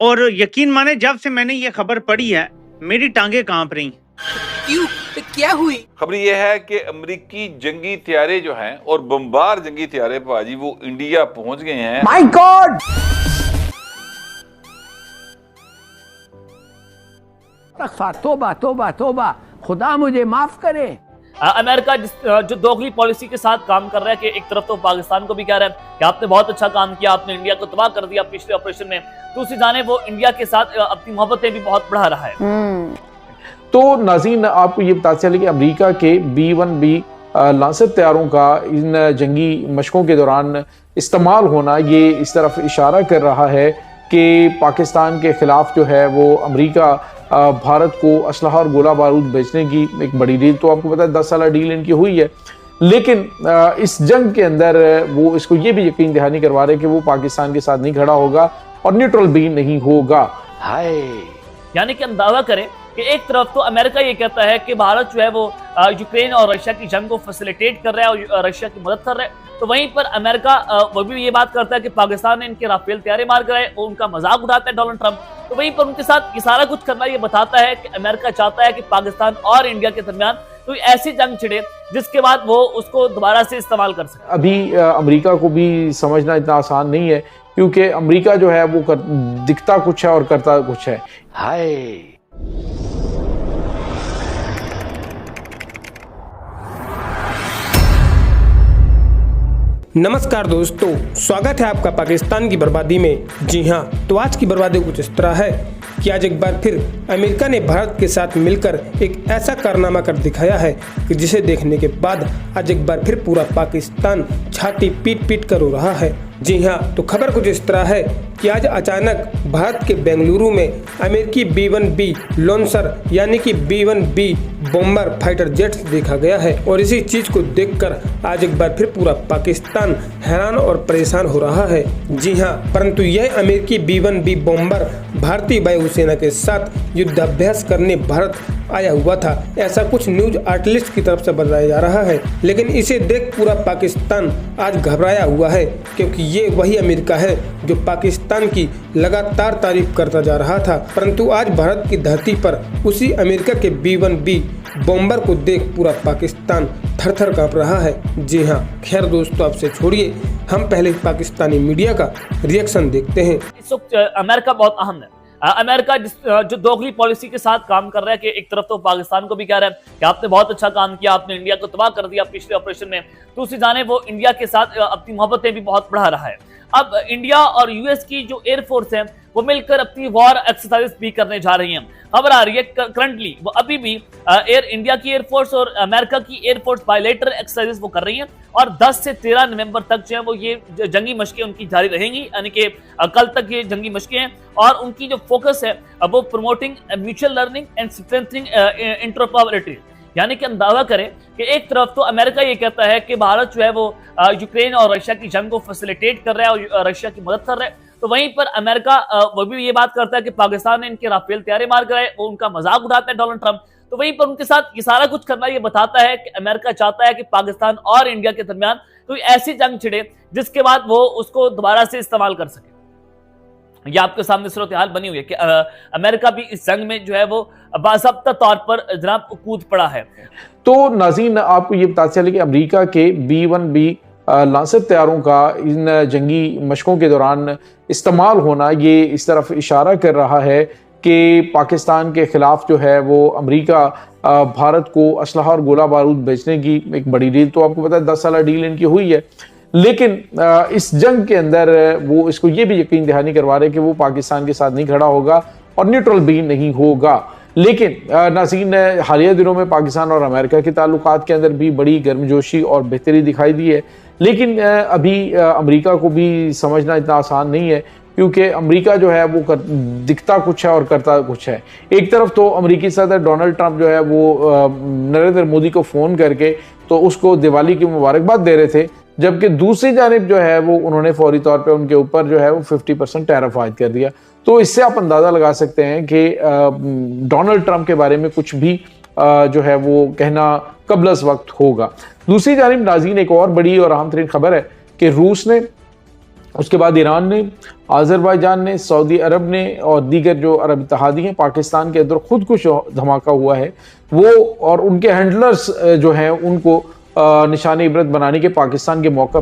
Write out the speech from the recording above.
और यकीन माने जब से मैंने ये खबर पढ़ी है मेरी टांगे कांप रही। क्यों? तो क्या हुई? खबर यह है कि अमेरिकी जंगी तैयारे जो हैं और बमबार जंगी तैयारे भाजी वो इंडिया पहुंच गए हैं। My God! तौबा तौबा तौबा, खुदा मुझे माफ करे। अमेरिका जो दोगली पॉलिसी के साथ काम कर रहा है कि एक तरफ तो पाकिस्तान को भी कह रहा है कि आपने बहुत अच्छा काम किया, आपने इंडिया को तबाह कर दिया पिछले ऑपरेशन में, दूसरी जाने वो इंडिया के साथ अपनी मोहब्बतें भी बहुत बढ़ा रहा है। तो नाज़रीन, आपको ये बताते चले कि अमेरिका के B-1B लांसर तैयारों का इन जंगी मशकों के दौरान इस्तेमाल होना ये इस तरफ इशारा कर रहा है कि पाकिस्तान के खिलाफ जो है वो अमेरिका भारत को असलहा और गोला बारूद बेचने की एक बड़ी डील, तो आपको पता है 10 साल डील इनकी हुई है, लेकिन इस जंग के अंदर वो इसको ये भी यकीन दहानी करवा रहे कि वो पाकिस्तान के साथ नहीं खड़ा होगा और न्यूट्रल भी नहीं होगा। हाय, यानी कि हम दावा करें कि एक तरफ तो अमेरिका ये कहता है कि भारत जो है वो यूक्रेन और रशिया की जंग को फैसिलिटेट कर रहा है और रशिया की मदद कर रहा है, तो वहीं पर अमेरिका वो भी ये बात करता है कि पाकिस्तान ने इनके राफेल तैयारे मार कराए, वो उनका मजाक उड़ाता है डोनाल्ड ट्रंप। तो वहीं पर उनके साथ ये सारा कुछ करना ये बताता है कि अमेरिका चाहता है कि पाकिस्तान और इंडिया के दरमियान कोई ऐसी जंग छिड़े जिसके बाद वो उसको दोबारा से इस्तेमाल कर सके। अभी अमेरिका को भी समझना इतना आसान नहीं है, क्योंकि अमेरिका जो है वो दिखता कुछ है और करता कुछ है। हाय, नमस्कार दोस्तों, स्वागत है आपका पाकिस्तान की बर्बादी में। जी हाँ, तो आज की बर्बादी कुछ इस तरह है कि आज एक बार फिर अमेरिका ने भारत के साथ मिलकर एक ऐसा कारनामा कर दिखाया है कि जिसे देखने के बाद आज एक बार फिर पूरा पाकिस्तान छाती पीट पीट कर रो रहा है। जी हाँ, तो खबर कुछ इस तरह है कि आज अचानक भारत के बेंगलुरु में अमेरिकी B-1B लॉन्चर यानी कि B-1B बॉम्बर फाइटर जेट्स देखा गया है, और इसी चीज को देखकर आज एक बार फिर पूरा पाकिस्तान हैरान और परेशान हो रहा है। जी हाँ, परंतु यह अमेरिकी B-1B बॉम्बर भारतीय वायुसेना के साथ युद्धाभ्यास करने भारत आया हुआ था, ऐसा कुछ न्यूज आर्टिस्ट की तरफ से बताया जा रहा है। लेकिन इसे देख पूरा पाकिस्तान आज घबराया हुआ है, क्योंकि ये वही अमेरिका है जो पाकिस्तान की लगातार तारीफ करता जा रहा था, परंतु आज भारत की धरती पर उसी अमेरिका के B-1B बॉम्बर को देख पूरा पाकिस्तान थर थर कांप रहा है। जी हाँ, खैर दोस्तों, आपसे छोड़िए, हम पहले पाकिस्तानी मीडिया का रिएक्शन देखते हैं। इस वक्त अमेरिका बहुत अहम है। अमेरिका जो दोगली पॉलिसी के साथ काम कर रहा है कि एक तरफ तो पाकिस्तान को भी कह रहा है कि आपने बहुत अच्छा काम किया, आपने इंडिया को तबाह कर दिया पिछले ऑपरेशन में, दूसरी जाने वो इंडिया के साथ अपनी मोहब्बतें भी बहुत बढ़ा रहा है। अब इंडिया और यूएस की जो एयरफोर्स है वो मिलकर अपनी वॉर एक्सरसाइज भी करने जा रही हैं। खबर आ रही है करंटली वो अभी भी एयर इंडिया की एयरफोर्स और अमेरिका की एयरफोर्स बायलेटरल एक्सरसाइज वो कर रही हैं, और 10 से 13 नवंबर तक जो है वो ये जंगी मशकें उनकी जारी रहेंगी, यानी कि कल तक ये जंगी मशकें हैं, और उनकी जो फोकस है वो promoting mutual learning and strengthening interoperability. यानी कि हम दावा करें कि एक तरफ तो अमेरिका ये कहता है कि भारत जो है वो यूक्रेन और रशिया की जंग को फैसिलिटेट कर रहा है और रशिया की मदद कर रहा है, तो वहीं पर अमेरिका वो भी ये बात करता है कि पाकिस्तान ने इनके राफेल तैयारे मार कराए, वो उनका मजाक उड़ाता है डोनाल्ड ट्रंप। तो वहीं पर उनके साथ ये सारा कुछ करना ये बताता है कि अमेरिका चाहता है कि पाकिस्तान और इंडिया के दरमियान कोई ऐसी जंग छिड़े जिसके बाद वो उसको दोबारा से इस्तेमाल कर सके। ये आपके सामने सूरत हाल बनी हुई है कि अमेरिका भी इस जंग में जो है वो बाज़ाब्ता तौर पर जनाब कूद पड़ा है। तो नाज़रीन, आपको ये बताते चले कि अमेरिका के B-1B लांसर तैयारों का इन जंगी मशकों के दौरान इस्तेमाल होना ये इस तरफ इशारा कर रहा है कि पाकिस्तान के खिलाफ जो है वो अमेरिका भारत को असलहा और गोला बारूद बेचने की एक बड़ी डील, तो आपको पता है 10 साल डील इनकी हुई है, लेकिन इस जंग के अंदर वो इसको ये भी यकीन दहानी करवा रहे कि वो पाकिस्तान के साथ नहीं खड़ा होगा और न्यूट्रल भी नहीं होगा। लेकिन नाज़रीन, हालिया दिनों में पाकिस्तान और अमेरिका के ताल्लुकात के अंदर भी बड़ी गर्मजोशी और बेहतरी दिखाई दी है, लेकिन अभी अमेरिका को भी समझना इतना आसान नहीं है, क्योंकि अमेरिका जो है वो दिखता कुछ है और करता कुछ है। एक तरफ तो अमेरिकी सदर डोनाल्ड ट्रंप जो है वो नरेंद्र मोदी को फ़ोन करके तो उसको दिवाली की मुबारकबाद दे रहे थे, जबकि दूसरी जानिब जो है वो उन्होंने फौरी तौर पे उनके ऊपर जो है वो 50% टैरिफ आयद कर दिया। तो इससे आप अंदाज़ा लगा सकते हैं कि डोनाल्ड ट्रंप के बारे में कुछ भी जो है वो कहना कबलस वक्त होगा। दूसरी जानिब नाज़रीन, एक और बड़ी और अहम तरीन खबर है कि रूस ने, उसके बाद ईरान ने आज़रबाईजान ने, सऊदी अरब ने और दीगर जो अरब इत्तेहादी हैं, पाकिस्तान के अंदर खुद कुछ धमाका हुआ है वो, और उनके हैंडलर्स जो हैं उनको निशाने इबरत बनाने के पाकिस्तान के मौका